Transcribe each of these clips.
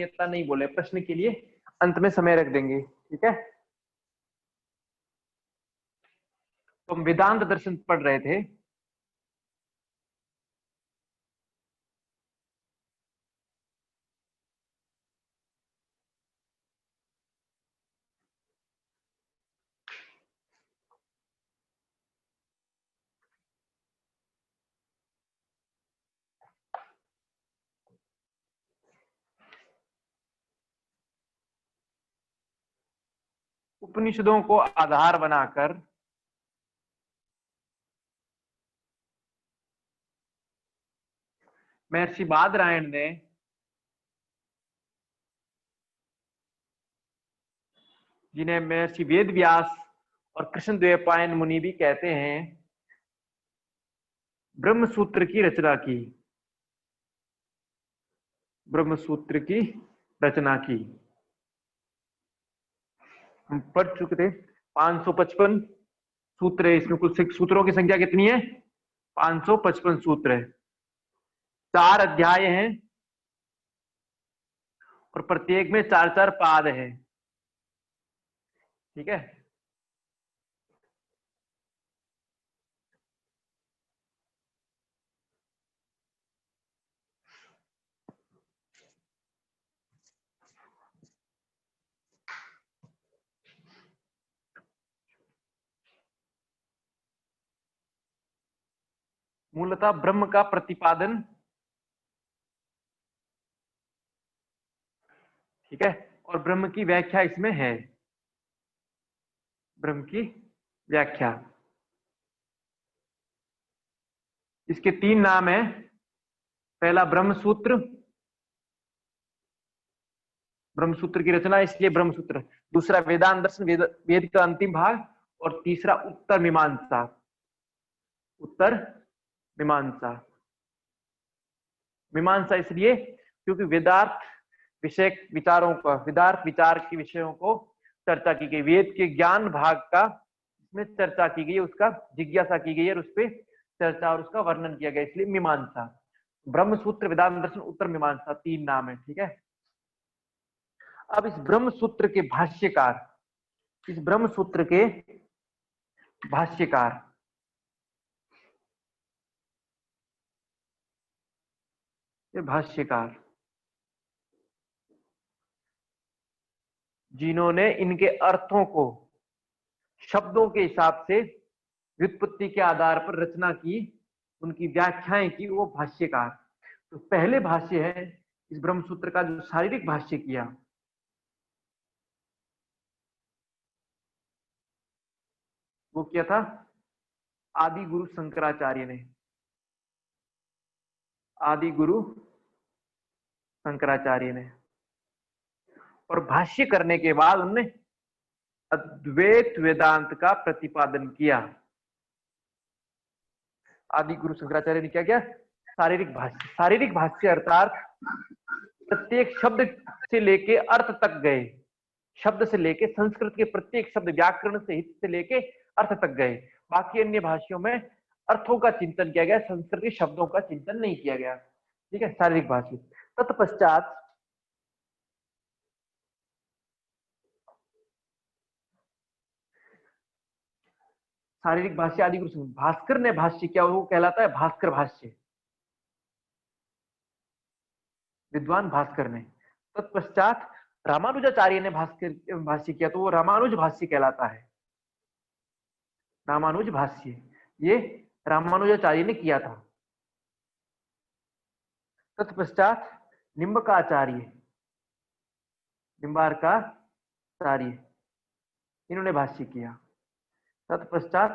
इतना नहीं बोले, प्रश्न के लिए अंत में समय रख देंगे, ठीक है। तो हम वेदांत दर्शन पढ़ रहे थे। उपनिषदों को आधार बनाकर महर्षि बादरायण ने जिन्हें महर्षि वेद व्यास और कृष्णद्वैपायन मुनि भी कहते हैं, ब्रह्म सूत्र की रचना की। ब्रह्म सूत्र की रचना की हम पढ़ चुके थे। 555 सूत्र है इसमें। कुल सूत्रों की संख्या कितनी है? 555 सूत्र है। 4 अध्याय हैं और प्रत्येक में 4-4 पाद है, ठीक है। मूलतः ब्रह्म का प्रतिपादन, ठीक है, और ब्रह्म की व्याख्या इसमें है। ब्रह्म की व्याख्या, इसके 3 नाम है। पहला ब्रह्म सूत्र, ब्रह्म सूत्र की रचना इसलिए ब्रह्म सूत्र। दूसरा वेदांत दर्शन, वेद का अंतिम भाग। और तीसरा उत्तर मीमांसा। उत्तर मीमांसा, मीमांसा इसलिए क्योंकि वेदार्थ विषय विचारों का, वेदार्थ विचार के विषयों को चर्चा की गई। वेद के ज्ञान भाग का इसमें चर्चा की गई, उसका जिज्ञासा की गई और उस पर चर्चा और उसका वर्णन किया गया, इसलिए मीमांसा। ब्रह्म सूत्र, वेदांत दर्शन, उत्तर मीमांसा 3 नाम है, ठीक है। अब इस ब्रह्म सूत्र के भाष्यकार, इस ब्रह्म सूत्र के भाष्यकार भाष्यकार जिन्होंने इनके अर्थों को शब्दों के हिसाब से व्युत्पत्ति के आधार पर रचना की, उनकी व्याख्याएं की, वो भाष्यकार। तो पहले भाष्य है इस ब्रह्म सूत्र का जो शारीरिक भाष्य किया, वो किया था आदि गुरु शंकराचार्य ने। आदि गुरु शंकराचार्य ने। और भाष्य करने के बाद उन्होंने अद्वैत वेदांत का प्रतिपादन किया। आदि गुरु शंकराचार्य ने क्या किया? शारीरिक भाष्य। शारीरिक भाष्य अर्थात प्रत्येक शब्द से लेके अर्थ तक गए, शब्द से लेके संस्कृत के प्रत्येक शब्द, व्याकरण से हित से लेके अर्थ तक गए। बाकी अन्य भाषाओं में अर्थों का चिंतन किया गया, संस्कृत के शब्दों का चिंतन नहीं किया गया, ठीक है। शारीरिक भाष्य। तत्पश्चात शारीरिक भाष्य आदि गुरु भास्कर ने भाष्य किया, वो कहलाता है भास्कर भाष्य, विद्वान भास्कर ने। तत्पश्चात रामानुजाचार्य ने भास्कर भाष्य किया, तो वो रामानुज भाष्य कहलाता है। रामानुज भाष्य ये रामानुजाचार्य ने किया था। तत्पश्चात निम्बकाचार्य, निम्बार्काचार्य, इन्होंने भाष्य किया। तत्पश्चात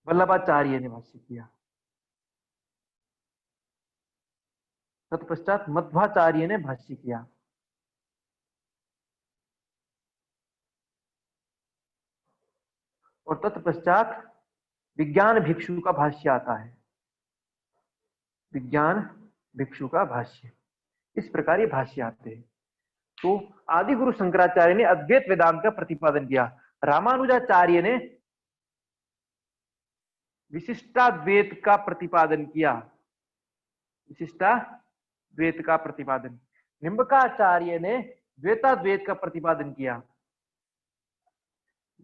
वल्लभाचार्य ने भाष्य किया। तत्पश्चात मध्वाचार्य ने भाष्य किया। और तत्पश्चात विज्ञान भिक्षु का भाष्य आता है। विज्ञान भिक्षु का भाष्य, इस प्रकार ये भाष्य आते हैं। तो आदि गुरु शंकराचार्य ने अद्वैत वेदांत का प्रतिपादन किया। रामानुजाचार्य ने विशिष्टाद्वैत का प्रतिपादन किया। विशिष्टाद्वैत का प्रतिपादन, निम्बकाचार्य ने द्वैताद्वैत का प्रतिपादन किया।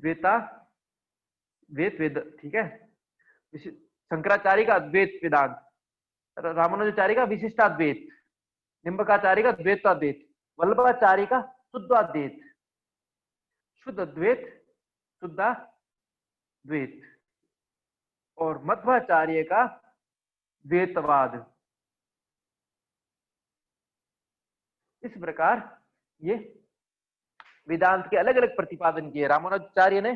द्वैता द्वैत वेद, ठीक है। शंकराचार्य का अद्वैत वेदांत, रामानुजाचार्य का विशिष्टाद्वैत, निम्बकाचार्य का द्वैताद्वैत, वल्लभाचार्य का शुद्धाद्वैत, शुद्ध अद्वैत, शुद्धाद्वैत, और मध्वाचार्य का द्वैतवाद। इस प्रकार ये वेदांत के अलग अलग प्रतिपादन किए। रामानुजाचार्य ने,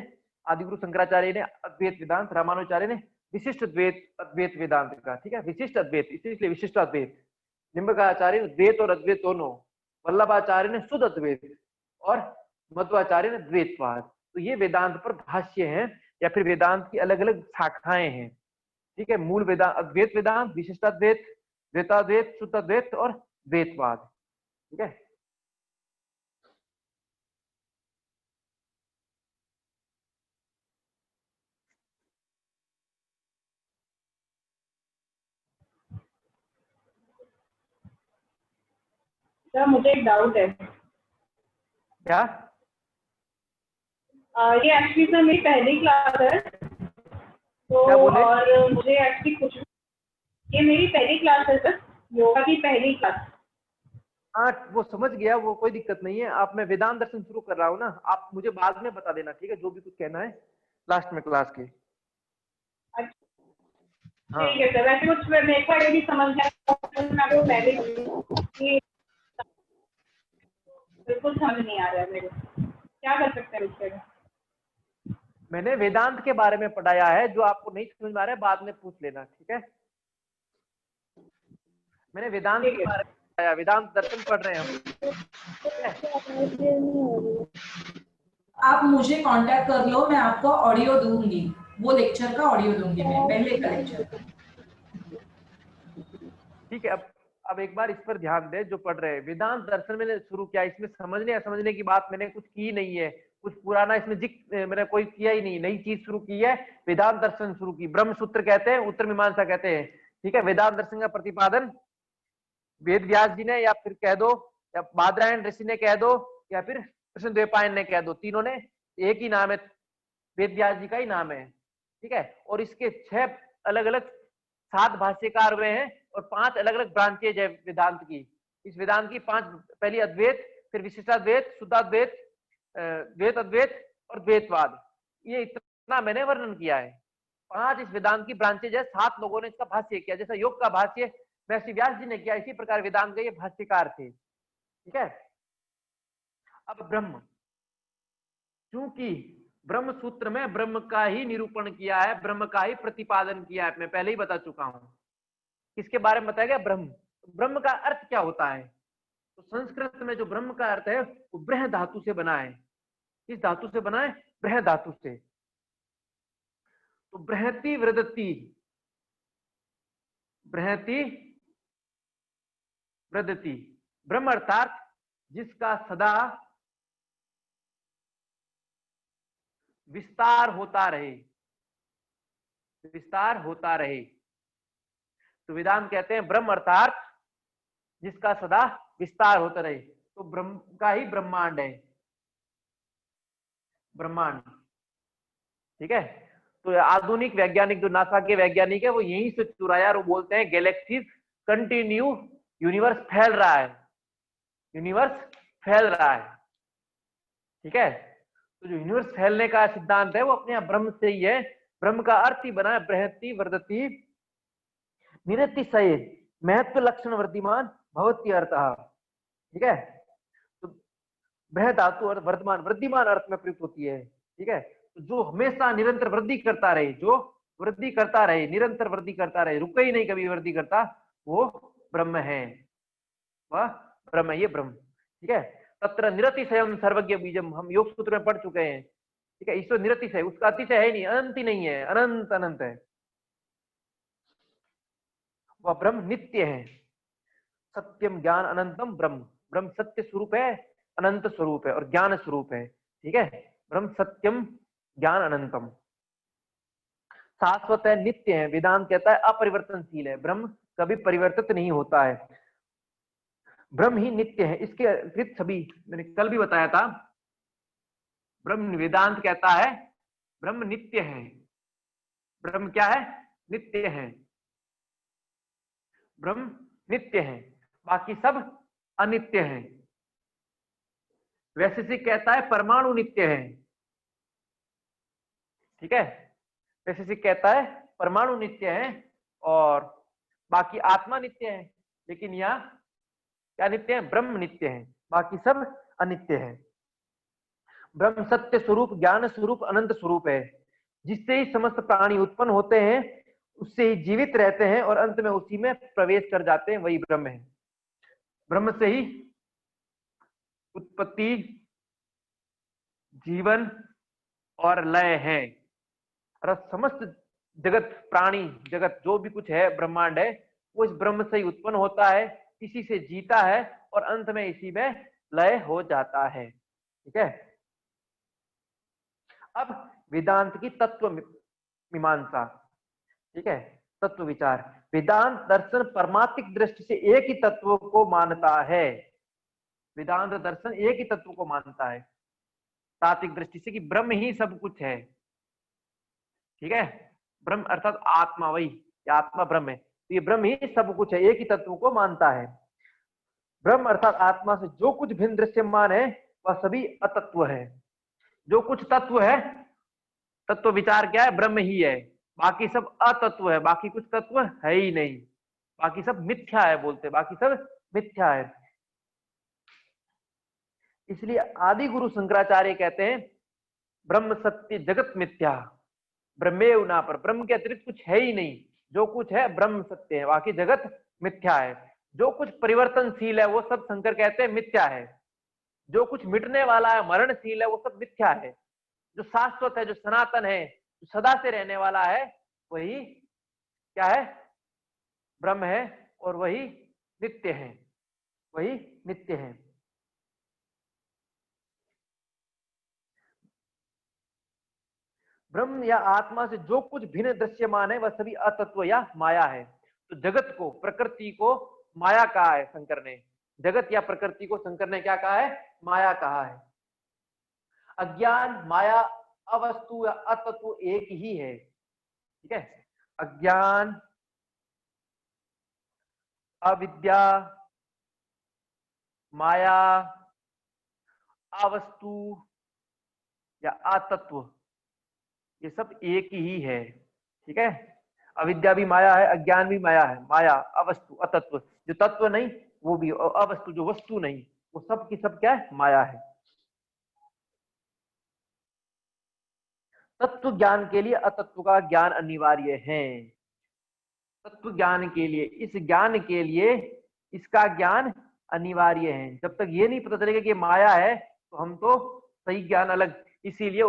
आदिगुरु शंकराचार्य ने अद्वैत वेदांत, रामानुजाचार्य ने विशिष्ट द्वैत अद्वैत वेदांत का, ठीक है, विशिष्ट अद्वैत, इसलिए विशिष्ट अद्वैत। निम्बकाचार्य ने द्वैत और अद्वैत दोनों, वल्लभाचार्य ने शुद्ध अद्वैत और मध्वाचार्य ने द्वैतवाद। तो ये वेदांत पर भाष्य हैं या फिर वेदांत की अलग अलग शाखाएं हैं, ठीक है। मूल वेदांत अद्वैत वेदांत, विशिष्टाद्वैत, द्वैताद्वैत, शुद्ध अद्वैत और द्वैतवाद, ठीक है। सर मुझे एक डाउट है। क्या? ये एक्चुअली सर मेरी पहली क्लास है, तो और मुझे एक्चुअली कुछ, ये मेरी पहली क्लास है सर, योगा की पहली क्लास। हाँ वो समझ गया, वो कोई दिक्कत नहीं है। आप, मैं वेदांत दर्शन शुरू कर रहा हूँ ना, आप मुझे बाद में बता देना, ठीक है, जो भी कुछ कहना है लास्ट में क्लास के। हाँ। ठीक है सर। वैसे कुछ मेरे को ये भी समझ गया, मैं तो पहले बिल्कुल समझ नहीं आ रहा है मेरे को, क्या कर सकते हैं उसके? मैंने वेदांत के बारे में पढ़ाया है, जो आपको नहीं समझ में आ रहा है बाद में पूछ लेना, ठीक है। मैंने वेदांत के बारे में पढ़ाया, वेदांत दर्शन पढ़ रहे हैं हम। आप मुझे कांटेक्ट कर लो, मैं आपको ऑडियो दूंगी, वो लेक्चर का ऑडियो दूंगी, मैं पहले का लेक्चर। ठीक है। अब एक बार इस पर ध्यान दे, जो पढ़ रहे हैं वेदांत दर्शन मैंने शुरू किया, इसमें समझने या समझने की बात मैंने कुछ की नहीं है, कुछ पुराना इसमें मैंने कोई किया ही नहीं, नई चीज शुरू की है। वेदांत दर्शन शुरू की, ब्रह्म सूत्र कहते हैं, उत्तर मीमांसा कहते हैं, ठीक है। वेदांत दर्शन का प्रतिपादन वेद व्यास जी ने, या फिर कह दो, या बादरायण ऋषि ने कह दो, या फिर कृष्णद्वैपायन ने कह दो, तीनों ने एक ही नाम है, वेद व्यास जी का ही नाम है, ठीक है। और इसके 6 अलग अलग 7 भाष्यकार हुए हैं और 5 अलग अलग ब्रांचेज है वेदांत की। इस वेदांत की 5, पहली अद्वैत, फिर विशिष्टाद्वैत, शुद्धाद्वैत, द्वैत अद्वैत और द्वैतवाद। ये इतना मैंने वर्णन किया है। 5 इस वेदांत की ब्रांचेज है, 7 लोगों ने इसका भाष्य किया। जैसा योग का भाष्य महर्षि व्यास जी ने किया, इसी प्रकार वेदांत के ये भाष्यकार थे, ठीक है। अब ब्रह्म, चूंकि ब्रह्म सूत्र में ब्रह्म का ही निरूपण किया है, ब्रह्म का ही प्रतिपादन किया है, मैं पहले ही बता चुका हूं। किसके बारे में बताया गया? ब्रह्म। ब्रह्म का अर्थ क्या होता है? तो संस्कृत में जो ब्रह्म का अर्थ है वो ब्रह धातु से बना है। किस धातु से बना है? ब्रह धातु से। तो बृहति वृद्धति, बृहति वृद्धति, ब्रह्म अर्थात जिसका सदा विस्तार होता रहे, विस्तार होता रहे। तो वेदांत कहते हैं ब्रह्म अर्थात जिसका सदा विस्तार होता रहे। तो ब्रह्म का ही ब्रह्मांड है, ब्रह्मांड, ठीक है। तो आधुनिक वैज्ञानिक, जो नासा के वैज्ञानिक है, वो यहीं से चुराया और वो बोलते हैं गैलेक्सीज कंटिन्यू, यूनिवर्स फैल रहा है, यूनिवर्स फैल रहा है, ठीक है। तो जो यूनिवर्स फैलने का सिद्धांत है वो अपने यहाँ ब्रह्म से ही है। ब्रह्म का अर्थ ही बना है बृहति वर्धति निरतिशय महत्व लक्षण वर्धिमान भवति अर्थ, ठीक है। तो बृह धातु और वर्धमान, वृद्धिमान अर्थ में प्रयुक्त होती है, ठीक है। तो जो हमेशा निरंतर वृद्धि करता रहे, जो वृद्धि करता रहे, निरंतर वृद्धि करता रहे, रुके ही नहीं कभी वृद्धि करता, वो ब्रह्म है, वह ब्रह्म है, ये ब्रह्म, ठीक है। तत्र निरतिशयम सर्वज्ञ बीजम, हम योग सूत्र में पढ़ चुके हैं, ठीक है। ईश्वर निरतिशय, उसका अतिशय है नहीं, अनंत ही नहीं है, अनंत अनंत है। वह ब्रह्म नित्य है। सत्यम ज्ञान अनंतम ब्रह्म, ब्रह्म सत्य स्वरूप है, अनंत स्वरूप है और ज्ञान स्वरूप है, ठीक है। ब्रह्म सत्यम ज्ञान अनंतम, शाश्वत है, नित्य है। वेदांत कहता है अपरिवर्तनशील है, ब्रह्म कभी परिवर्तित नहीं होता है। ब्रह्म ही नित्य है। इसके अतिरिक्त सभी, मैंने कल भी बताया था, ब्रह्म वेदांत कहता है ब्रह्म नित्य है। ब्रह्म क्या है? नित्य है। ब्रह्म नित्य है, बाकी सब अनित्य है। वैशेषिक कहता है परमाणु नित्य है। ठीक है, वैशेषिक कहता है परमाणु नित्य है और बाकी आत्मा नित्य है। लेकिन यहाँ क्या नित्य है? ब्रह्म नित्य है, बाकी सब अनित्य है। ब्रह्म सत्य स्वरूप, ज्ञान स्वरूप, अनंत स्वरूप है। जिससे ही समस्त प्राणी उत्पन्न होते हैं, उससे ही जीवित रहते हैं और अंत में उसी में प्रवेश कर जाते हैं, वही ब्रह्म है। ब्रह्म से ही उत्पत्ति, जीवन और लय है। और समस्त जगत, प्राणी जगत, जो भी कुछ है, ब्रह्मांड है, वो इस ब्रह्म से ही उत्पन्न होता है, इसी से जीता है और अंत में इसी में लय हो जाता है। ठीक है, अब वेदांत की तत्व मीमांसा। ठीक है, तत्व विचार। वेदांत दर्शन परमात्मिक दृष्टि से एक ही तत्व को मानता है। वेदांत दर्शन एक ही तत्व को मानता है तात्विक दृष्टि से, कि ब्रह्म ही सब कुछ है। ठीक है, ब्रह्म अर्थात आत्मा, वही आत्मा ब्रह्म है, तो ये ब्रह्म ही सब कुछ है, एक ही तत्व को मानता है। ब्रह्म अर्थात आत्मा से जो कुछ भिन्न दृश्यमान है वह सभी अतत्व है। जो कुछ तत्व है, तत्व विचार क्या है? ब्रह्म ही है, बाकी सब अतत्व है, बाकी कुछ तत्व है ही नहीं, बाकी सब मिथ्या है, बोलते बाकी सब मिथ्या है। इसलिए आदि गुरु शंकराचार्य कहते हैं ब्रह्म सत्य जगत मिथ्या, ब्रह्मेव ना पर, ब्रह्म के अतिरिक्त कुछ है ही नहीं, जो कुछ है ब्रह्म सत्य है, बाकी जगत मिथ्या है। जो कुछ परिवर्तनशील है वो सब शंकर कहते हैं मिथ्या है। जो कुछ मिटने वाला है, मरणशील है, वो सब मिथ्या है। जो शाश्वत है, जो सनातन है, जो सदा से रहने वाला है, वही क्या है? ब्रह्म है और वही नित्य है, वही नित्य है। ब्रह्म या आत्मा से जो कुछ भिन्न दृश्यमान है वह सभी अतत्व या माया है। तो जगत को, प्रकृति को माया कहा है शंकर ने। जगत या प्रकृति को शंकर ने क्या कहा है? माया कहा है। अज्ञान, माया, अवस्तु या अतत्व एक ही है। ठीक है, अज्ञान, अविद्या, माया, अवस्तु या अतत्व, ये सब एक ही है। ठीक है, अविद्या भी माया है, अज्ञान भी माया है। माया, अवस्तु, अतत्व, जो तत्व नहीं वो भी, और अवस्तु जो वस्तु नहीं, वो सब की सब क्या है? माया है। तत्व ज्ञान के लिए अतत्व का ज्ञान अनिवार्य है। तत्व ज्ञान के लिए, इस ज्ञान के लिए इसका ज्ञान अनिवार्य है। जब तक ये नहीं पता चलेगा कि माया है तो हम तो सही ज्ञान अलग। इसीलिए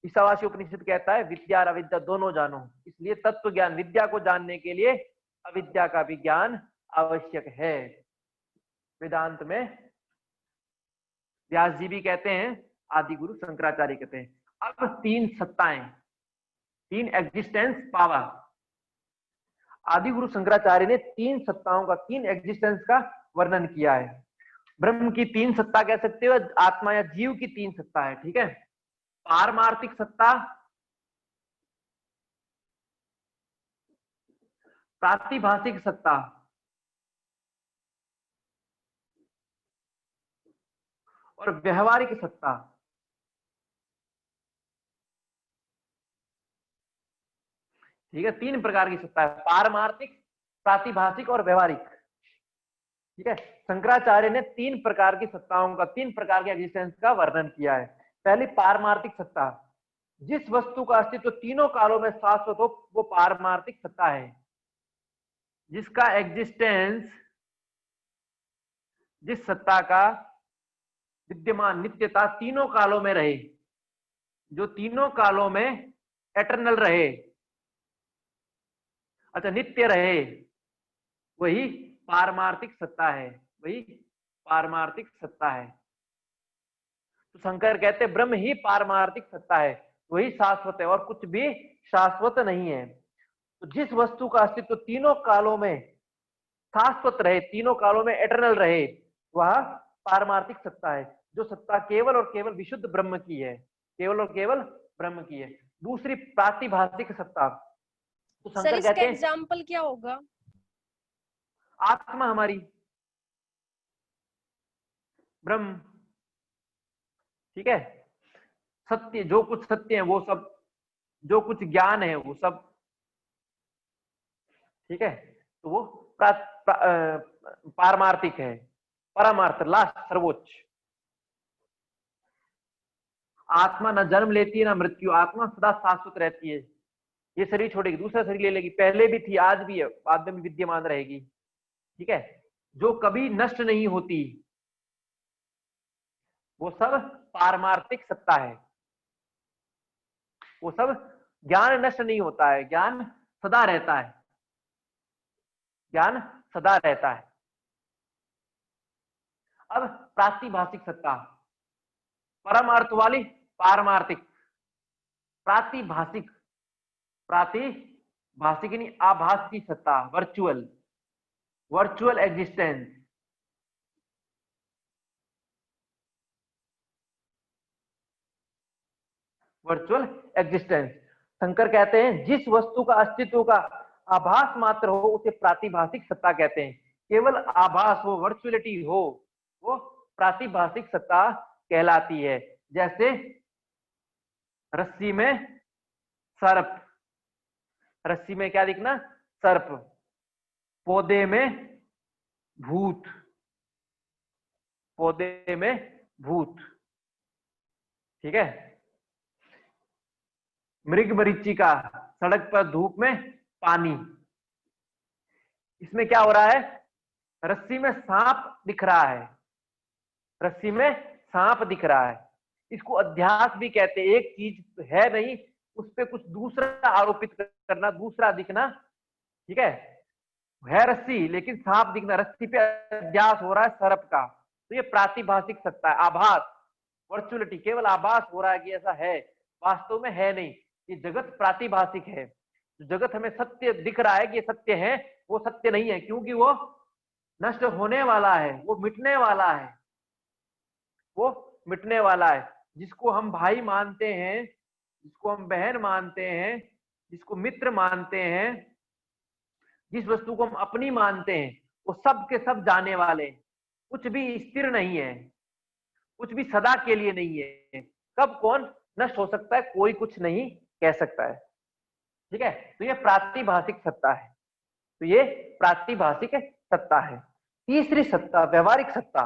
ईशावासी उपनिषद कहता है विद्या और अविद्या दोनों जानो। इसलिए तत्व ज्ञान, विद्या को जानने के लिए अविद्या का भी ज्ञान आवश्यक है। वेदांत में व्यास जी भी कहते हैं, आदि गुरु शंकराचार्य कहते हैं, अब तीन सत्ताएं, तीन एग्जिस्टेंस पावर। आदि गुरु शंकराचार्य ने तीन सत्ताओं का, तीन एग्जिस्टेंस का वर्णन किया है। ब्रह्म की तीन सत्ता कह सकते हो, आत्मा या जीव की तीन सत्ता है। ठीक है, पारमार्थिक सत्ता, प्रातिभाषिक सत्ता और व्यवहारिक सत्ता। ठीक है, तीन प्रकार की सत्ता है, पारमार्थिक, प्रातिभाषिक और व्यवहारिक। ठीक है, शंकराचार्य ने तीन प्रकार की सत्ताओं का, तीन प्रकार के एग्जिस्टेंस का वर्णन किया है। पहली पारमार्थिक सत्ता, जिस वस्तु का अस्तित्व तीनों कालों में शाश्वत हो वो पारमार्थिक सत्ता है। जिसका एग्जिस्टेंस, जिस सत्ता का विद्यमान, नित्यता तीनों कालों में रहे, जो तीनों कालों में एटर्नल रहे, अच्छा नित्य रहे, वही पारमार्थिक सत्ता है, वही पारमार्थिक सत्ता है। तो शंकर कहते हैं ब्रह्म ही पारमार्थिक सत्ता है, वही शाश्वत है और कुछ भी शाश्वत नहीं है। तो जिस वस्तु का अस्तित्व तीनों कालों में शाश्वत रहे, तीनों कालों में एटर्नल रहे, वह पारमार्थिक सत्ता है। जो सत्ता केवल और केवल विशुद्ध ब्रह्म की है, केवल और केवल ब्रह्म की है। दूसरी प्रातिभाषिक सत्ता, तो सर शंकर इसका कहते हैं एग्जाम्पल क्या होगा? आत्मा हमारी, ब्रह्म, ठीक है। सत्य, जो कुछ सत्य है वो सब, जो कुछ ज्ञान है वो सब, ठीक है। तो वो पारमार्थिक है, परमार्थ, लास्ट, सर्वोच्च। आत्मा न जन्म लेती है ना मृत्यु, आत्मा सदा शाश्वत रहती है। ये शरीर छोड़ेगी, दूसरा शरीर ले लेगी, पहले भी थी, आज भी है, बाद में भी विद्यमान रहेगी, ठीक है। जो कभी नष्ट नहीं होती, वो सब पारमार्थिक सत्ता है। वो सब, ज्ञान नष्ट नहीं होता है, ज्ञान सदा रहता है, ज्ञान सदा रहता है। अब प्रातिभाषिक सत्ता, परम अर्थ वाली पारमार्थिक, प्रातिभाषिक, प्रातिभाषिक यानी आभास की सत्ता, virtual, virtual existence. Virtual existence, Shankar कहते हैं जिस वस्तु का अस्तित्व का आभास मात्र हो उसे प्रातिभाषिक सत्ता कहते हैं। केवल आभास हो, वर्चुअलिटी हो, वो प्रातिभाषिक सत्ता कहलाती है। जैसे रस्सी में सर्प, रस्सी में क्या दिखना, सर्प। पौधे में भूत, पौधे में भूत, ठीक है। मृग मरीचिका, सड़क पर धूप में पानी। इसमें क्या हो रहा है, रस्सी में सांप दिख रहा है, रस्सी में सांप दिख रहा है। इसको अध्यास भी कहते हैं, एक चीज है नहीं, उस पर कुछ दूसरा आरोपित करना, दूसरा दिखना, ठीक है रस्सी लेकिन सांप दिखना, रस्सी पे अध्यास हो रहा है सर्प का। तो ये प्रातिभाषिक सत्ता है, आभास, वर्चुअलिटी, केवल आभास हो रहा है कि ऐसा है, वास्तव में है नहीं। ये जगत प्रातिभाषिक है। जो जगत हमें सत्य दिख रहा है कि ये सत्य है, वो सत्य नहीं है, क्योंकि वो नष्ट होने वाला है, वो मिटने वाला है, वो मिटने वाला है। जिसको हम भाई मानते हैं, जिसको हम बहन मानते हैं, जिसको मित्र मानते हैं, जिस वस्तु को हम अपनी मानते हैं, वो सब के सब जाने वाले, कुछ भी स्थिर नहीं है, कुछ भी सदा के लिए नहीं है। कब कौन नष्ट हो सकता है, कोई कुछ नहीं कह सकता है, ठीक है। तो ये प्रातिभाषिक सत्ता है, तो ये प्रातिभाषिक सत्ता है। तीसरी सत्ता, व्यवहारिक सत्ता,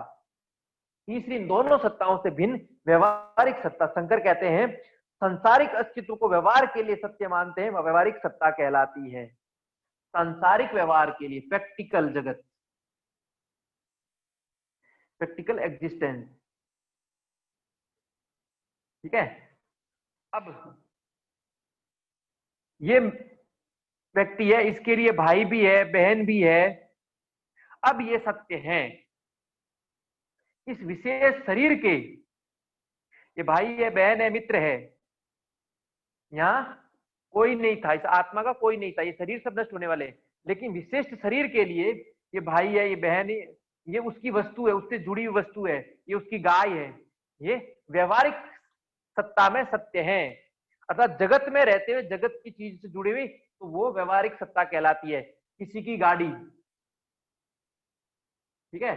तीसरी दोनों सत्ताओं से भिन्न व्यवहारिक सत्ता, शंकर कहते हैं संसारिक अस्तित्व को व्यवहार के लिए सत्य मानते हैं, वह व्यवहारिक सत्ता कहलाती है। सांसारिक व्यवहार के लिए, प्रैक्टिकल जगत, प्रैक्टिकल एग्जिस्टेंस, ठीक है। अब ये व्यक्ति है, इसके लिए भाई भी है, बहन भी है। अब ये सत्य हैं, इस विशेष शरीर के, ये भाई है, बहन है, मित्र है, यहाँ कोई नहीं था, इस आत्मा का कोई नहीं था, ये शरीर सब नष्ट होने वाले, लेकिन विशिष्ट शरीर के लिए ये भाई है, ये बहन है, ये उसकी वस्तु है, उससे जुड़ी हुई वस्तु है, ये उसकी गाय है। ये व्यवहारिक सत्ता में सत्य है, अर्थात जगत में रहते हुए जगत की चीज से जुड़ी हुई, तो वो व्यवहारिक सत्ता कहलाती है। किसी की गाड़ी, ठीक है,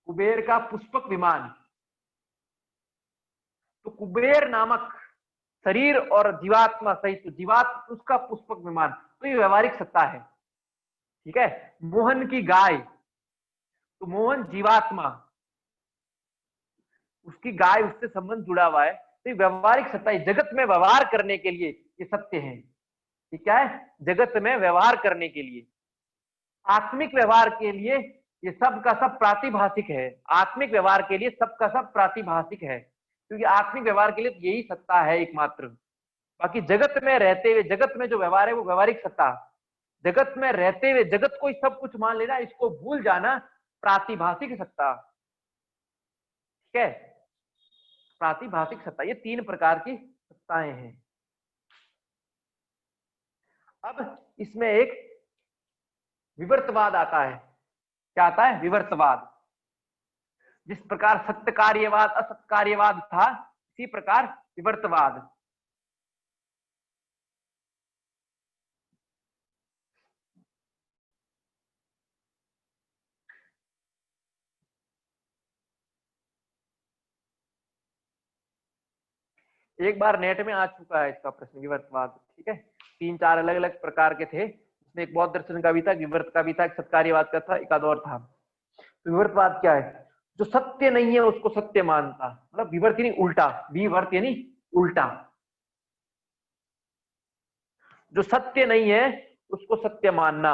कुबेर का पुष्पक विमान, तो कुबेर नामक शरीर और जीवात्मा सहित जीवात्मा उसका पुष्पक विमान, तो ये व्यवहारिक सत्ता है, ठीक है। मोहन की गाय, तो मोहन जीवात्मा, उसकी गाय, उससे संबंध जुड़ा हुआ है, तो ये व्यवहारिक सत्ता है। जगत में व्यवहार करने के लिए ये सत्य है, ये क्या है, जगत में व्यवहार करने के लिए। आत्मिक व्यवहार के लिए ये सब का सब प्रातिभाषिक है, आत्मिक व्यवहार के लिए सब का सब प्रातिभाषिक है, क्योंकि आत्मिक व्यवहार के लिए यही सत्ता है एकमात्र। बाकी जगत में रहते हुए, जगत में जो व्यवहार है वो व्यवहारिक सत्ता, जगत में रहते हुए जगत को सब कुछ मान लेना, इसको भूल जाना, प्रातिभाषिक सत्ता, ठीक है। प्रातिभाषिक सत्ता, ये तीन प्रकार की सत्ताएं हैं। अब इसमें एक विवर्तवाद आता है। क्या आता है? विवर्तवाद। जिस प्रकार सत्य कार्यवाद असत कार्यवाद था, इसी प्रकार विवर्तवाद। एक बार नेट में आ चुका है इसका प्रश्न, विवर्तवाद। ठीक है, 3-4 अलग अलग प्रकार के थे। इसमें एक बौद्ध दर्शन का भी था, विवर्त का भी था, एक सत्कार्यवाद का था, एक आध और था। तो विवर्तवाद क्या है? जो सत्य नहीं है उसको सत्य मानता, मतलब विवर्त यानी उल्टा, विवर्त यानी उल्टा। जो सत्य नहीं है उसको सत्य मानना,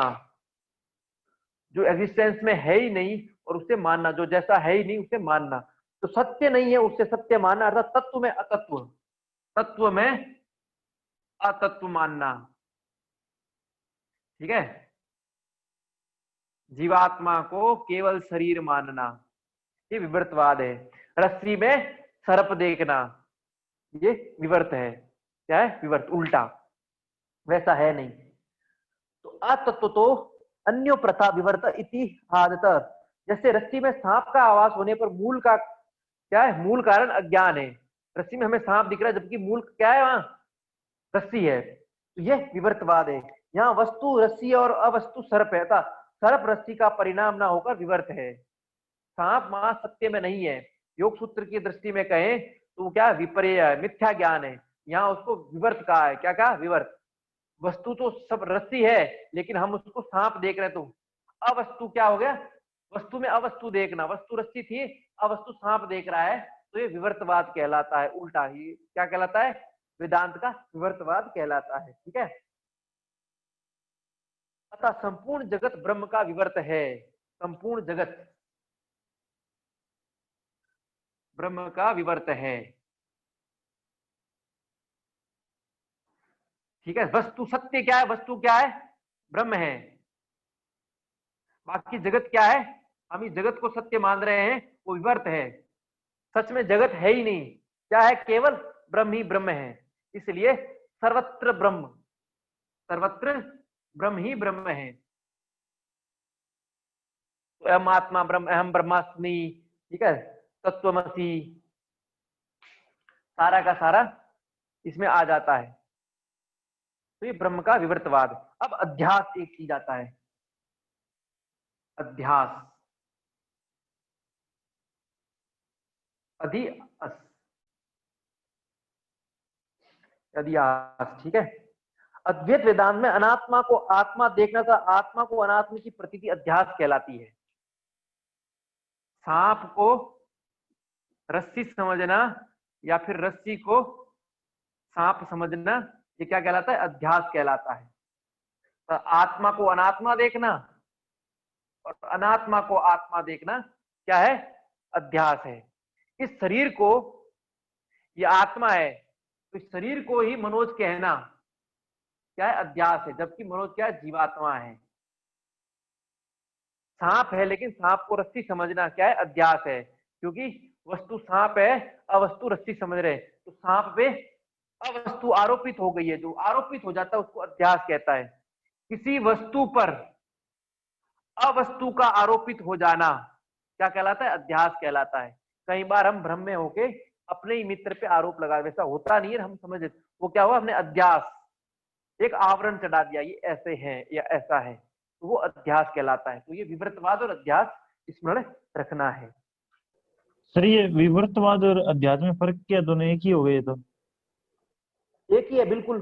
जो एग्जिस्टेंस में है ही नहीं और उसे मानना, जो जैसा है ही नहीं उसे मानना। तो सत्य नहीं है उससे सत्य मानना, अर्थात तत्व में अतत्व, तत्व में अतत्व मानना। ठीक है, जीवात्मा को केवल शरीर मानना, ये विवर्तवाद है। रस्सी में सर्प देखना, ये विवर्त है। क्या है? विवर्त, उल्टा, वैसा है नहीं। तो अतत्व तो अन्यो प्रथा विवर्त इति आदतः। जैसे रस्सी में सांप का आवाज होने पर मूल का क्या है? मूल कारण अज्ञान है। रस्सी में हमें सांप दिख रहा है जबकि मूल क्या है? वहां रस्सी है। तो यह विवर्तवाद है। यहाँ वस्तु रस्सी और अवस्तु सर्प है, सर्प रस्सी का परिणाम ना होकर विवर्त है। सांप वहां सत्य में नहीं है। योग सूत्र की दृष्टि में कहें तो क्या विपर्य है, मिथ्या ज्ञान है। यहाँ उसको विवर्त कहा है। क्या कहा? विवर्त। वस्तु तो सब रस्सी है लेकिन हम उसको सांप देख रहे हैं, तो अवस्तु क्या हो गया? वस्तु में अवस्तु देखना, वस्तु रस्सी थी, अवस्तु सांप देख रहा है, तो ये विवर्तवाद कहलाता है। उल्टा ही क्या कहलाता है? वेदांत का विवर्तवाद कहलाता है। ठीक है, अतः संपूर्ण जगत ब्रह्म का विवर्त है। संपूर्ण जगत ब्रह्म का विवर्त है। ठीक है, वस्तु सत्य क्या है? वस्तु क्या है? ब्रह्म है। बाकी जगत क्या है? हम इस जगत को सत्य मान रहे हैं, वो विवर्त है। सच में जगत है ही नहीं। क्या है? केवल ब्रह्म ही ब्रह्म है। इसलिए सर्वत्र ब्रह्म, सर्वत्र ब्रह्म ही ब्रह्म है। तो अहम आत्मा ब्रह्म, अहम ब्रह्मास्मि, ठीक है, तत्वमसि, सारा का सारा इसमें आ जाता है। तो ये ब्रह्म का विवर्तवाद। अब अध्यास एक चीज आता है, अध्यास, अधिअस, अधियास। ठीक है, अद्वैत वेदांत में अनात्मा को आत्मा देखना था, आत्मा को अनात्मा की प्रतीति अध्यास कहलाती है। सांप को रस्सी समझना या फिर रस्सी को सांप समझना, ये क्या कहलाता है? अध्यास कहलाता है। तो आत्मा को अनात्मा देखना और अनात्मा को आत्मा देखना क्या है? अध्यास है। इस शरीर को, ये आत्मा है, तो इस शरीर को ही मनोज कहना क्या है? अध्यास है। जबकि मनोज क्या है? जीवात्मा है। सांप है लेकिन सांप को रस्सी समझना क्या है? अध्यास है। क्योंकि वस्तु सांप है, अवस्तु रस्सी समझ रहे, तो सांप पे अवस्तु आरोपित हो गई है। जो आरोपित हो जाता है उसको अध्यास कहता है। किसी वस्तु पर अवस्तु का आरोपित हो जाना क्या कहलाता है? अध्यास कहलाता है। कई बार हम भ्रम में होके अपने ही मित्र पे आरोप लगा, वैसा होता नहीं है, हम समझ, वो क्या हुआ? हमने अध्यास, एक आवरण चढ़ा दिया, ये ऐसे है या ऐसा है, तो वो अध्यास कहलाता है। तो ये विवर्तवाद और अध्यास स्मरण रखना है। सर ये विवर्तवाद और अध्यात्म में फर्क क्या? दोनों एक ही हो गए? तो एक ही है बिल्कुल।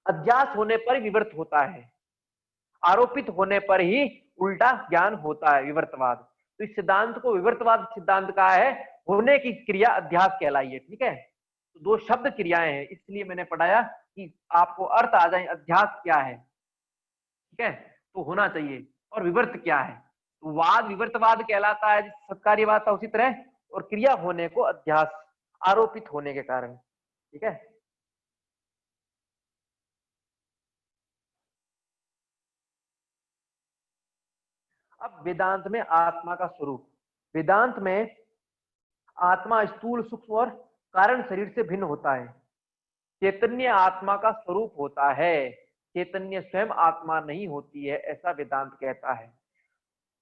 अध्यास होने पर विवर्त होता है, आरोपित होने पर ही उल्टा ज्ञान होता है, विवर्तवाद। तो इस सिद्धांत को विवर्तवाद सिद्धांत का है, होने की क्रिया अध्यास कहलाई है। ठीक है, तो दो शब्द क्रियाएं हैं, इसलिए मैंने पढ़ाया कि आपको अर्थ आ जाए अध्यास क्या है। ठीक है, तो होना चाहिए, और विवर्त क्या है। तो वाद विवर्तवाद कहलाता है, सत्कार्यवाद था उसी तरह, और क्रिया होने को अध्यास, आरोपित होने के कारण। ठीक है, अब वेदांत में आत्मा का स्वरूप। वेदांत में आत्मा स्थूल, सूक्ष्म और कारण शरीर से भिन्न होता है। चैतन्य आत्मा का स्वरूप होता है। चैतन्य स्वयं आत्मा नहीं होती है, ऐसा वेदांत कहता है।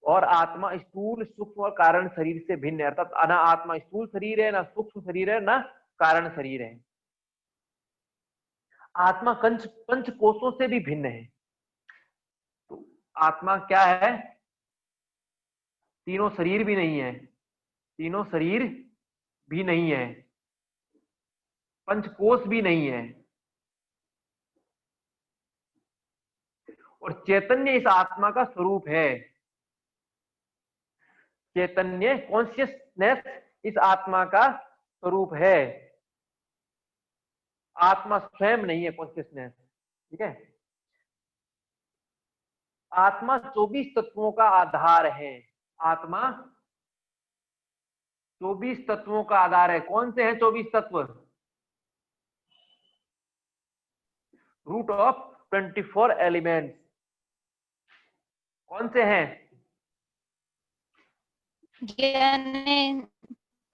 और आत्मा स्थूल सूक्ष्म और कारण शरीर से भिन्न है, अर्थात ना आत्मा स्थूल शरीर है, ना सूक्ष्म शरीर है, ना कारण शरीर है। आत्मा पंच कोशों से भी भिन्न है। तो आत्मा क्या है? तीनों शरीर भी नहीं है, तीनों शरीर भी नहीं है, पंचकोश भी नहीं है, और चैतन्य इस आत्मा का स्वरूप है। चैतन्य कॉन्शियसनेस इस आत्मा का स्वरूप है। आत्मा स्वयं नहीं है कॉन्शियसनेस, ठीक है। आत्मा 24 तत्वों का आधार है। आत्मा 24 तत्वों का आधार है। कौन से हैं 24 तत्व? Root of 24 elements. कौन से हैं?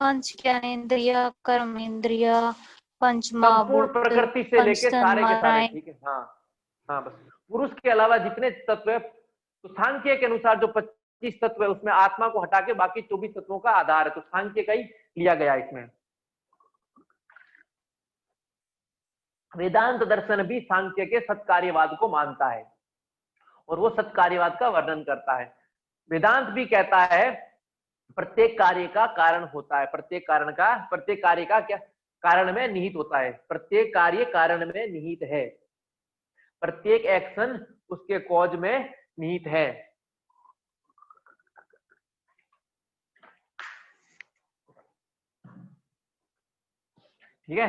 पंच ज्ञानेन्द्रिय, कर्म इंद्रिय, पंच संपूर्ण महाभूत, प्रकृति से लेके सारे के सारे, नारायण। ठीक है। हाँ हाँ, बस पुरुष के अलावा जितने तत्व है, तो सांख्य के अनुसार जो 25 तत्व है उसमें आत्मा को हटा के बाकी 24 तत्वों का आधार है, तो सांख्य का ही लिया गया इसमें। वेदांत दर्शन भी सांख्य के सत्कार्यवाद को मानता है और वो सत्कार्यवाद का वर्णन करता है। वेदांत भी कहता है प्रत्येक कार्य का कारण होता है, प्रत्येक कार्य का क्या कारण में निहित होता है। प्रत्येक कार्य कारण में निहित है, प्रत्येक एक्शन उसके कॉज में निहित है। ठीक है,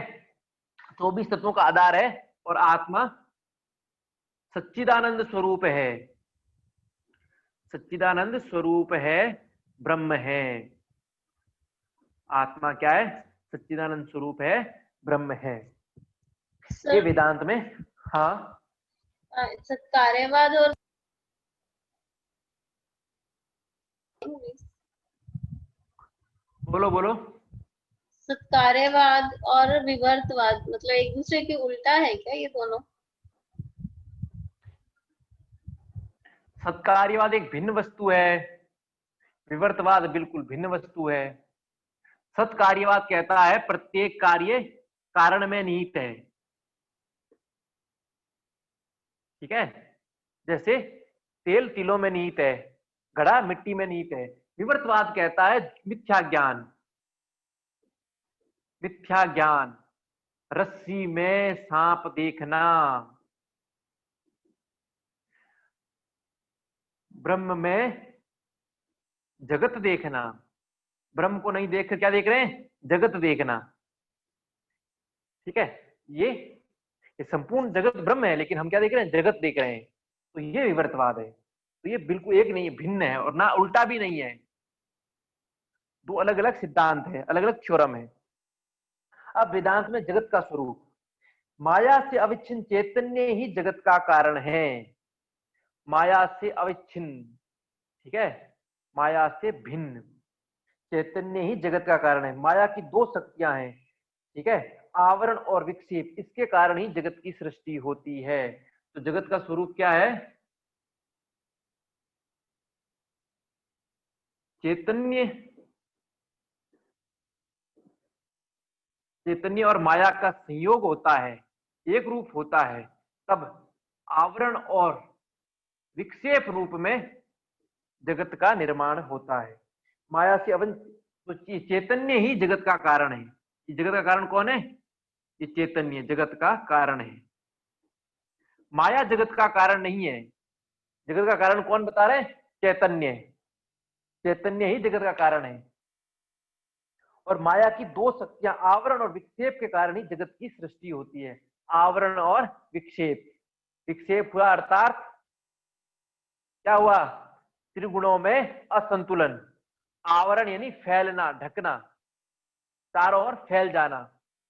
24 तत्वों का आधार है और आत्मा सच्चिदानंद स्वरूप है। सच्चिदानंद स्वरूप है, ब्रह्म है। आत्मा क्या है? सच्चिदानंद स्वरूप है, ब्रह्म है। ये वेदांत में, हाँ सत्कार्यवाद और बोलो बोलो। सत्कार्यवाद और विवर्तवाद मतलब एक दूसरे के उल्टा है क्या ये दोनों? सत्कार्यवाद एक भिन्न वस्तु है, विवर्तवाद बिल्कुल भिन्न वस्तु है। सत्कार्यवाद कहता है प्रत्येक कार्य कारण में निहित है, ठीक है। जैसे तेल तिलों में निहित है, घड़ा मिट्टी में निहित है। विवर्तवाद कहता है मिथ्या ज्ञान, मिथ्या ज्ञान, रस्सी में सांप देखना, ब्रह्म में जगत देखना। ब्रह्म को नहीं देख कर क्या देख रहे हैं? जगत देखना, ठीक है। ये संपूर्ण जगत ब्रह्म है, लेकिन हम क्या देख रहे हैं? जगत देख रहे हैं। तो ये विवर्तवाद है। तो ये बिल्कुल एक नहीं है, भिन्न है, और ना उल्टा भी नहीं है। दो अलग अलग सिद्धांत है, अलग अलग थ्योरम है। अब वेदांत में जगत का स्वरूप, माया से अविच्छिन्न चैतन्य ही जगत का कारण है। माया से अविच्छिन्न, ठीक है, माया से भिन्न चैतन्य ही जगत का कारण है। माया की दो शक्तियां हैं, ठीक है, आवरण और विक्षेप, इसके कारण ही जगत की सृष्टि होती है। तो जगत का स्वरूप क्या है? चैतन्य। चैतन्य और माया का संयोग होता है, एक रूप होता है, तब आवरण और विक्षेप रूप में जगत का निर्माण होता है। माया से तो चैतन्य ही जगत का कारण है। ये जगत का कारण कौन है? ये चैतन्य जगत का कारण है। माया जगत का कारण नहीं है। जगत का कारण कौन बता रहे? चैतन्य। चैतन्य ही जगत का कारण है। और माया की दो शक्तियां, आवरण और विक्षेप के कारण ही जगत की सृष्टि होती है। आवरण और विक्षेप। विक्षेप हुआ अर्थात क्या हुआ? त्रिगुणों में असंतुलन। आवरण यानी फैलना, ढकना, चारों ओर फैल जाना।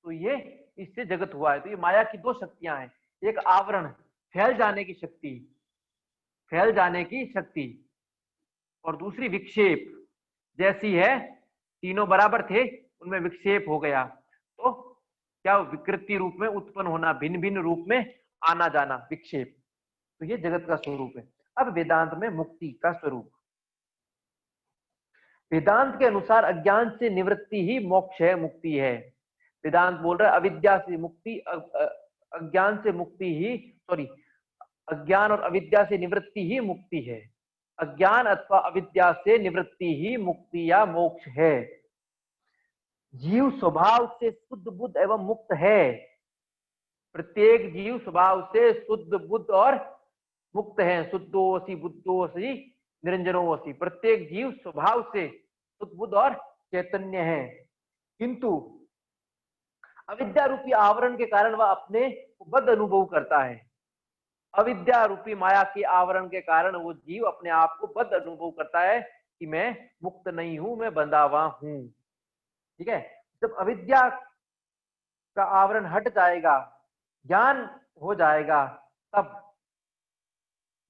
तो ये इससे जगत हुआ है। तो ये माया की दो शक्तियां हैं, एक आवरण, फैल जाने की शक्ति, फैल जाने की शक्ति, और दूसरी विक्षेप, जैसी है तीनों बराबर थे उनमें विक्षेप हो गया, तो क्या विकृति रूप में उत्पन्न होना, भिन्न भिन्न रूप में आना जाना, विक्षेप। तो ये जगत का स्वरूप है। अब वेदांत में मुक्ति का स्वरूप, वेदांत के अनुसार अज्ञान से निवृत्ति ही मोक्ष है, मुक्ति है। वेदांत बोल रहा है अविद्या से मुक्ति, अज्ञान से मुक्ति ही, सॉरी, अज्ञान और अविद्या से निवृत्ति ही मुक्ति है। अज्ञान अथवा अविद्या से निवृत्ति ही मुक्ति या मोक्ष है। जीव स्वभाव से शुद्ध बुद्ध एवं मुक्त है। प्रत्येक जीव स्वभाव से शुद्ध बुद्ध और मुक्त है। शुद्धोऽसि बुद्धोऽसि निरंजनोऽसि। प्रत्येक जीव स्वभाव से शुद्ध बुद्ध और चैतन्य है, किंतु अविद्या रूपी आवरण के कारण वह अपने बद्ध अनुभव करता है। अविद्या रूपी माया के आवरण के कारण वो जीव अपने आप को बद्ध अनुभव करता है कि मैं मुक्त नहीं हूं, मैं बंधा हुआ हूं। ठीक है, जब अविद्या का आवरण हट जाएगा, ज्ञान हो जाएगा, तब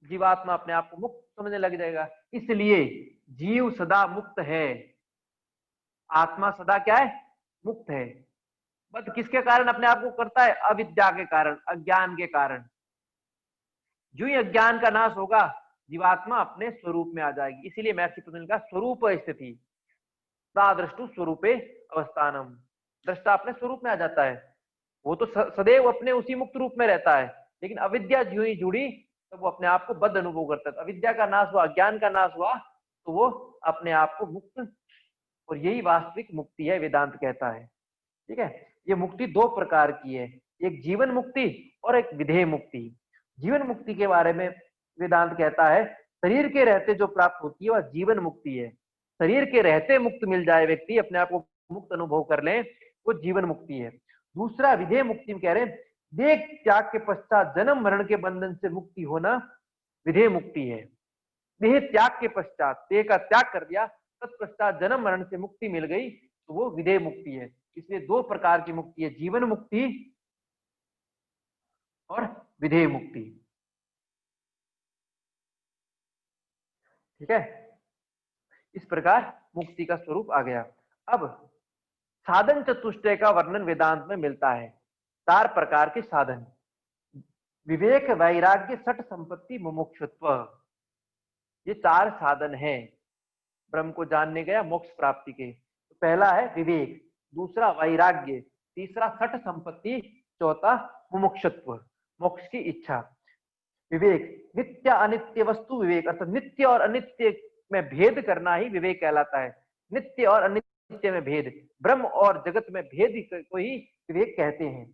जीवात्मा अपने आप को मुक्त समझने लग जाएगा। इसलिए जीव सदा मुक्त है, आत्मा सदा क्या है, मुक्त है। बस किसके कारण अपने आप को करता है, अविद्या के कारण, अज्ञान के कारण। जो ही अज्ञान का नाश होगा, जीवात्मा अपने स्वरूप में आ जाएगी। इसीलिए महर्षि पतंजलि का स्वरूप स्थिति दृष्टु स्वरूपे अवस्थानम, दृष्टा अपने स्वरूप में आ जाता है। वो तो सदैव अपने उसी मुक्त रूप में रहता है, लेकिन अविद्या जो ही जुड़ी तो वो अपने आप को बद्ध अनुभव करता है। अविद्या का नाश हुआ, ज्ञान का नाश हुआ, तो वो अपने आप को मुक्त, और यही वास्तविक मुक्ति है, वेदांत कहता है। ठीक है, ये मुक्ति दो प्रकार की है, एक जीवन मुक्ति और एक विधेय मुक्ति। जीवन मुक्ति के बारे में वेदांत कहता है शरीर के रहते जो प्राप्त होती है वह जीवन मुक्ति है। शरीर के रहते मुक्त मिल जाए, व्यक्ति अपने आप को मुक्त अनुभव कर ले, वो जीवन मुक्ति है। दूसरा विधेय मुक्ति में कह रहे हैं देह त्याग के पश्चात जन्म मरण के बंधन से मुक्ति होना विधेय मुक्ति है। देह त्याग के पश्चात, देह का त्याग कर दिया, तत्पश्चात जन्म मरण से मुक्ति मिल गई, तो वो विधेय मुक्ति है। इसलिए दो प्रकार की मुक्ति है, जीवन मुक्ति और विधेय मुक्ति। ठीक है, इस प्रकार मुक्ति का स्वरूप आ गया। अब साधन चतुष्टय का वर्णन वेदांत में मिलता है। 4 प्रकार के साधन, विवेक, वैराग्य, सठ संपत्ति, मुमुक्षुत्व, ये 4 साधन हैं ब्रह्म को जानने गया मोक्ष प्राप्ति के। तो पहला है विवेक, दूसरा वैराग्य, तीसरा सठ संपत्ति, चौथा मुमुक्षुत्व, मोक्ष की इच्छा। विवेक, नित्य अनित्य वस्तु विवेक, अर्थात नित्य और अनित्य में भेद करना ही विवेक कहलाता है। नित्य और अनित्य में भेद, ब्रह्म और जगत में भेद को ही विवेक कहते हैं।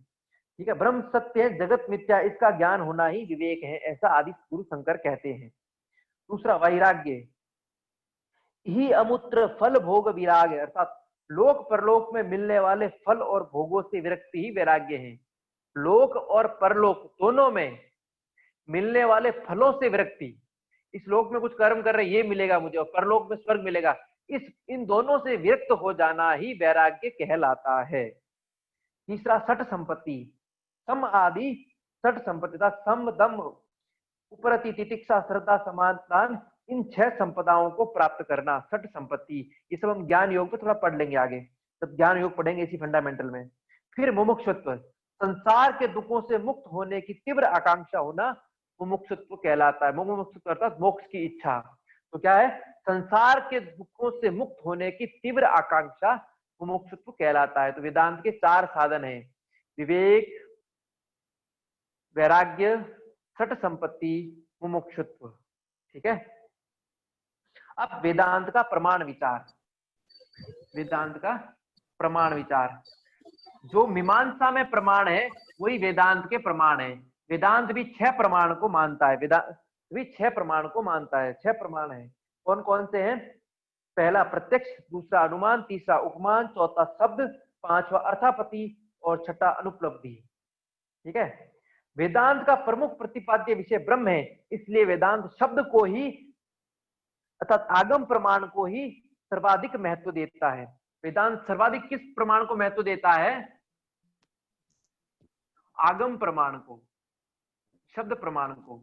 ठीक है, ब्रह्म सत्य है, जगत मिथ्या, इसका ज्ञान होना ही विवेक है, ऐसा आदि गुरु शंकर कहते हैं। दूसरा वैराग्य, ही अमूत्र फल भोग विराग, अर्थात लोक परलोक में मिलने वाले फल और भोगों से विरक्ति ही वैराग्य है। लोक और परलोक दोनों में मिलने वाले फलों से विरक्ति, इस लोक में कुछ कर्म कर रहे ये मिलेगा मुझे, और परलोक में स्वर्ग मिलेगा, इन दोनों से विरक्त हो जाना ही वैराग्य कहलाता है। तीसरा सठ संपत्ति, सम आदि सठ संपत्ति था, सम दम उपरति तितिक्षा श्रद्धा समाधान, इन 6 संपदाओं को प्राप्त करना, सठ संपत्ति। ये सब हम ज्ञान योग में थोड़ा पढ़ लेंगे आगे, तब ज्ञान योग पढ़ेंगे इसी फंडामेंटल में। फिर मुमुक्षुत्व, संसार के दुखों से मुक्त होने की तीव्र आकांक्षा होना मुमुक्षुत्व कहलाता है। मुमुक्षुत्व अर्थात मोक्ष की इच्छा। तो क्या है, संसार के दुखों से मुक्त होने की तीव्र आकांक्षा मुमुक्षुत्व कहलाता है। तो वेदांत के 4 साधन हैं, विवेक, वैराग्य, सठ संपत्ति, मुमुक्षुत्व। ठीक है, अब वेदांत का प्रमाण विचार। वेदांत का प्रमाण विचार, जो मीमांसा में प्रमाण है वही वेदांत के प्रमाण है। वेदांत भी 6 प्रमाण को मानता है, वेदांत भी 6 प्रमाण को मानता है। 6 प्रमाण है, कौन कौन से हैं? पहला प्रत्यक्ष, दूसरा अनुमान, तीसरा उपमान, चौथा शब्द, पांचवा अर्थापत्ति और छठा अनुपलब्धि। ठीक है, वेदांत का प्रमुख प्रतिपाद्य विषय ब्रह्म है, इसलिए वेदांत शब्द को ही अर्थात आगम प्रमाण को ही सर्वाधिक महत्व देता है। वेदांत सर्वाधिक किस प्रमाण को महत्व देता है? आगम प्रमाण को, शब्द प्रमाण को,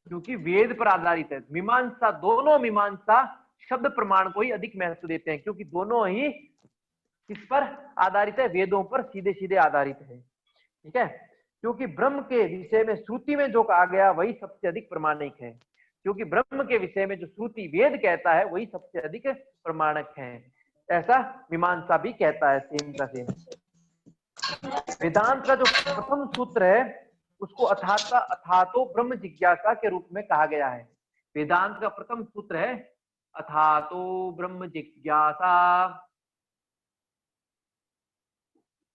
क्योंकि वेद पर आधारित है। मीमांसा, दोनों मीमांसा शब्द प्रमाण को ही अधिक महत्व देते हैं, क्योंकि दोनों ही किस पर आधारित है? वेदों पर सीधे सीधे आधारित है। ठीक है, क्योंकि ब्रह्म के विषय में श्रुति में जो कहा गया वही सबसे अधिक प्रमाणिक है, क्योंकि ब्रह्म के विषय में जो श्रुति वेद कहता है वही सबसे अधिक प्रमाणक है, ऐसा मीमांसा भी कहता है। सेम का सेम वेदांत का जो प्रथम सूत्र है उसको अथातो ब्रह्म जिज्ञासा के रूप में कहा गया है। वेदांत का प्रथम सूत्र है अथातो ब्रह्म जिज्ञासा।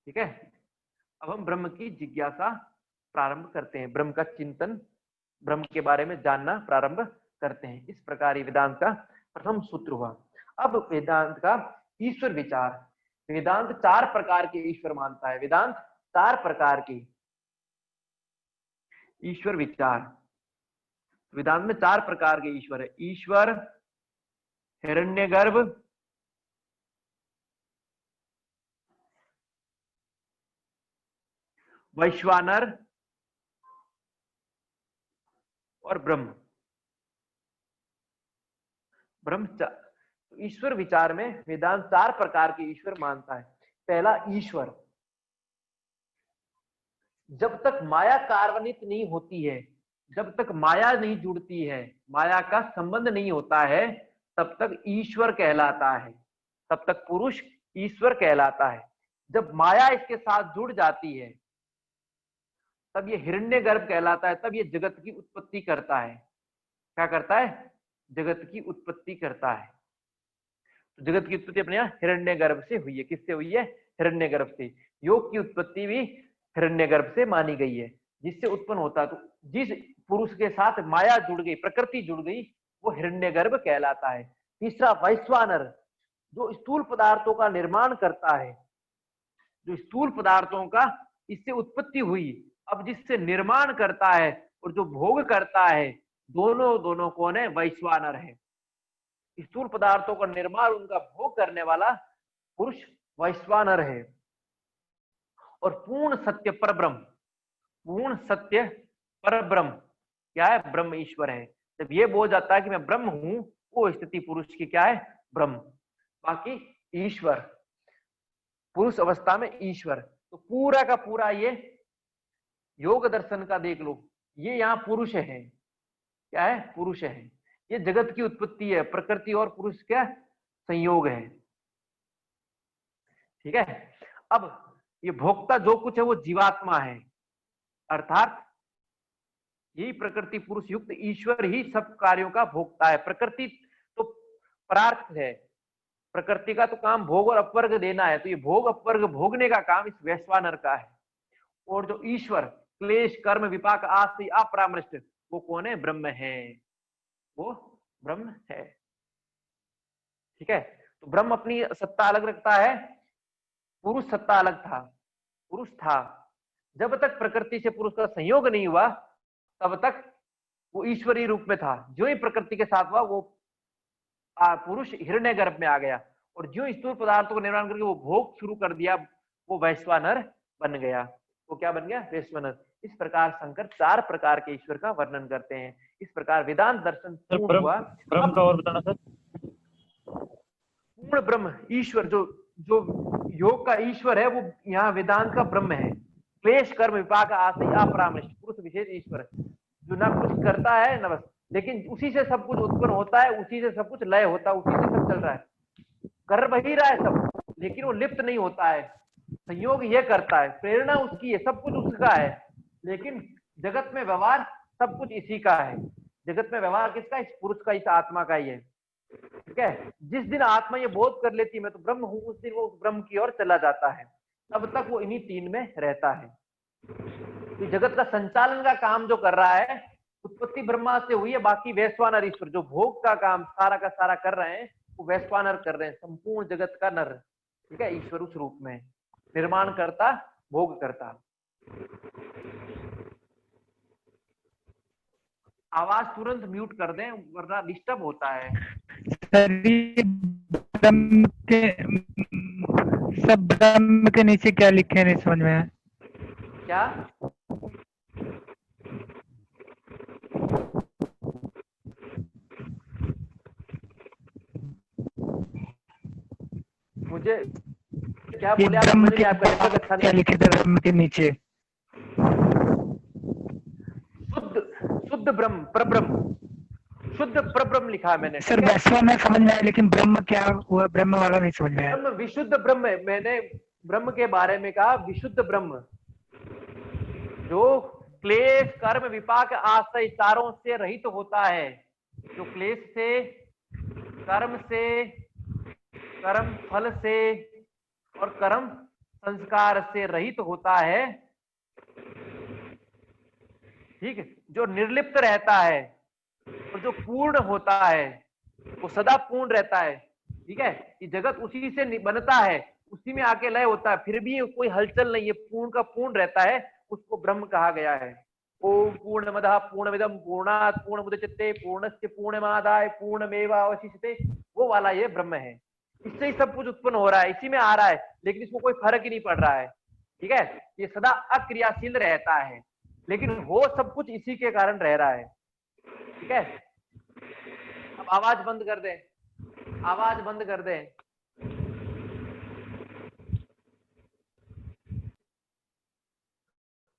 ठीक है, अब हम ब्रह्म की जिज्ञासा प्रारंभ करते हैं, ब्रह्म का चिंतन, ब्रह्म के बारे में जानना प्रारंभ करते हैं। इस प्रकार वेदांत का प्रथम सूत्र हुआ। अब वेदांत का ईश्वर विचार। वेदांत 4 प्रकार के ईश्वर मानता है। वेदांत 4 प्रकार के ईश्वर विचार। वेदांत में 4 प्रकार के ईश्वर है। ईश्वर, हिरण्यगर्भ, वैश्वानर और ब्रह्म। ईश्वर विचार में वेदांत 4 प्रकार के ईश्वर मानता है। पहला ईश्वर, जब तक माया कार्यान्वित नहीं होती है, जब तक माया नहीं जुड़ती है, माया का संबंध नहीं होता है, तब तक ईश्वर कहलाता है, तब तक पुरुष ईश्वर कहलाता है। जब माया इसके साथ जुड़ जाती है तब ये हिरण्यगर्भ कहलाता है, तब ये जगत की उत्पत्ति करता है। क्या करता है? जगत की उत्पत्ति करता है। तो जगत की उत्पत्ति अपने यहाँ हिरण्यगर्भ से हुई है। किससे हुई है? हिरण्यगर्भ से। योग की उत्पत्ति भी हिरण्यगर्भ से मानी गई है, जिससे उत्पन्न होता है। तो जिस पुरुष के साथ माया जुड़ गई, प्रकृति जुड़ गई, वो हिरण्यगर्भ कहलाता है। तीसरा वैश्वानर, जो स्थूल पदार्थों का निर्माण करता है, जो स्थूल पदार्थों का इससे उत्पत्ति हुई, अब जिससे निर्माण करता है और जो भोग करता है, दोनों कौन है? वैश्वानर है। स्थूल पदार्थों का निर्माण, उनका भोग करने वाला पुरुष वैश्वानर है। और पूर्ण सत्य परब्रह्म, पूर्ण सत्य परब्रह्म क्या है? ब्रह्म ईश्वर है। जब ये बोल जाता है कि मैं ब्रह्म हूं, वो स्थिति पुरुष की क्या है? ब्रह्म। बाकी ईश्वर, पुरुष अवस्था में ईश्वर। तो पूरा का पूरा ये योग दर्शन का देख लो, ये यहाँ पुरुष है। क्या है? पुरुष है। ये जगत की उत्पत्ति है, प्रकृति और पुरुष का संयोग है। ठीक है। अब ये भोक्ता जो कुछ है वो जीवात्मा है, अर्थात यही प्रकृति पुरुष युक्त ईश्वर ही सब कार्यों का भोक्ता है। प्रकृति तो परार्थ है, प्रकृति का तो काम भोग और अपवर्ग देना है, तो ये भोग अपवर्ग भोगने का काम इस वैश्वानर का है। और जो ईश्वर क्लेश कर्म विपाक आस्ति अपरामृष्ट, वो कौन है? ब्रह्म है, वो ब्रह्म है। ठीक है। तो ब्रह्म अपनी सत्ता अलग रखता है, पुरुष सत्ता अलग था। पुरुष था, जब तक प्रकृति से पुरुष का संयोग नहीं हुआ तब तक वो ईश्वरीय रूप में था। जो ही प्रकृति के साथ हुआ वो पुरुष हिरण्यगर्भ में आ गया, और जो स्थूल पदार्थों को निर्माण करके वो भोग शुरू कर दिया, वो वैश्वानर बन गया। वो क्या बन गया? वैश्वानर। इस प्रकार शंकर 4 प्रकार के ईश्वर का वर्णन करते हैं। इस प्रकार वेदांत दर्शन पूर्ण हुआ। ब्रह्म का और बताना सर। पूर्ण ब्रह्म ईश्वर, जो योग का ईश्वर है, वो यहाँ वेदांत का ब्रह्म है। क्लेश कर्म विपाक आस्ति अपरामृष्ट, पुरुष विशेष ईश्वर, जो ना कुछ करता है न बस, लेकिन उसी से सब कुछ उत्पन्न होता है, उसी से सब कुछ लय होता है, उसी से सब चल रहा है, कर वही रहा है सब, लेकिन वो लिप्त नहीं होता है। संयोग ये करता है, प्रेरणा उसकी है, सब कुछ उसका है, लेकिन जगत में व्यवहार सब कुछ इसी का है। जगत में व्यवहार किसका? इस पुरुष का, इस आत्मा का ही है। ठीक है। जिस दिन आत्मा ये बोध कर लेती है मैं तो ब्रह्म हूं, उस दिन वो ब्रह्म की ओर चला जाता है। तब तक वो इन्हीं 3 में रहता है। तो जगत का संचालन का काम जो कर रहा है, उत्पत्ति ब्रह्मा से हुई है, बाकी वैश्वानर ईश्वर जो भोग का काम सारा का सारा कर रहे हैं, वो वैश्वानर कर रहे हैं, संपूर्ण जगत का नर। ठीक है। ईश्वर उस रूप में निर्माण करता, भोग करता। आवाज तुरंत म्यूट कर दें वरना डिस्टर्ब होता है। ब्रह्म के नीचे क्या लिखे नहीं समझ में आया। क्या? मुझे क्या बोले आप? ब्रह्म के क्या लिखे थे ब्रह्म के नीचे? ब्रह्म, परब्रह्म, शुद्ध परब्रह्म लिखा है मैंने। सर वैश्वा में समझ में आया, लेकिन ब्रह्म क्या हुआ, ब्रह्म वाला नहीं समझ में आया। ब्रह्म विशुद्ध ब्रह्म है, मैंने ब्रह्म के बारे में कहा विशुद्ध ब्रह्म, जो क्लेश कर्म विपाक आश्रय चारों से रहित होता है, जो क्लेश से, कर्म से, कर्म फल से और कर्म संस्कार से रहित होता है, ठीक है, जो निर्लिप्त रहता है और जो पूर्ण होता है, वो सदा पूर्ण रहता है, ठीक है। ये जगत उसी से बनता है, उसी में आके लय होता है, फिर भी कोई हलचल नहीं है, पूर्ण का पूर्ण रहता है, उसको ब्रह्म कहा गया है। ओम पूर्णमदः पूर्णमिदं पूर्णात् पूर्णमुदच्यते पूर्णस्य पूर्णमादाय पूर्णमेवावशिष्यते, वो वाला ये ब्रह्म है। इससे ही सब कुछ उत्पन्न हो रहा है, इसी में आ रहा है, लेकिन इसको कोई फर्क ही नहीं पड़ रहा है, ठीक है। ये सदा अक्रियाशील रहता है, लेकिन हो सब कुछ इसी के कारण रह रहा है, ठीक है। अब आवाज बंद कर दें, आवाज बंद कर दें।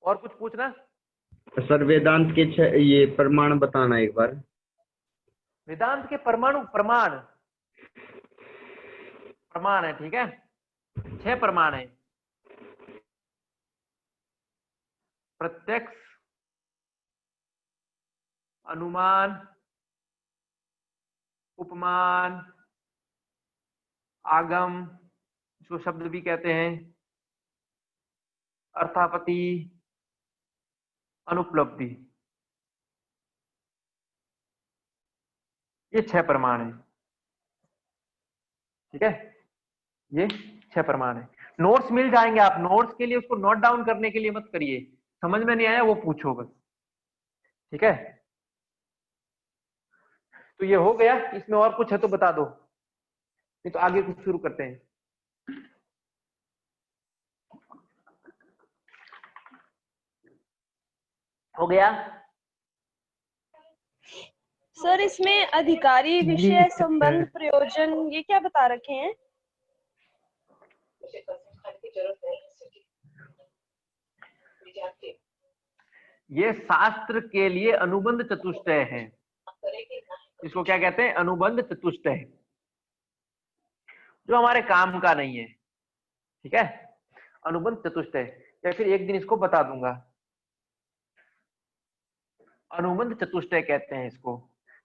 और कुछ पूछना? सर वेदांत के ये प्रमाण बताना एक बार। वेदांत के परमाणु प्रमाण प्रमाण है, ठीक है, 6 प्रमाण है। प्रत्यक्ष, अनुमान, उपमान, आगम, जो शब्द भी कहते हैं, अर्थापत्ति, अनुपलब्धि, ये 6 प्रमाण है, ठीक है। ये 6 प्रमाण है। नोट्स मिल जाएंगे, आप नोट्स के लिए उसको नोट डाउन करने के लिए मत करिए, समझ में नहीं आया वो पूछो बस, ठीक है। तो ये हो गया, इसमें और कुछ है तो बता दो, नहीं तो आगे कुछ शुरू करते हैं। हो गया? सर इसमें अधिकारी, विषय, संबंध, प्रयोजन, ये क्या बता रखे हैं? ये शास्त्र के लिए अनुबंध चतुष्टय है। इसको क्या कहते हैं? अनुबंध चतुष्टय, जो हमारे काम का नहीं है, ठीक है। अनुबंध चतुष्टय, या फिर एक दिन इसको बता दूंगा, अनुबंध चतुष्टय कहते हैं इसको।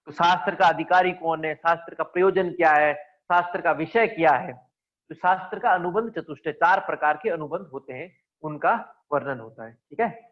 तो शास्त्र का अधिकारी कौन है, शास्त्र का प्रयोजन क्या है, शास्त्र का विषय क्या है, तो शास्त्र का अनुबंध चतुष्टय 4 प्रकार के अनुबंध होते हैं, उनका वर्णन होता है, ठीक है।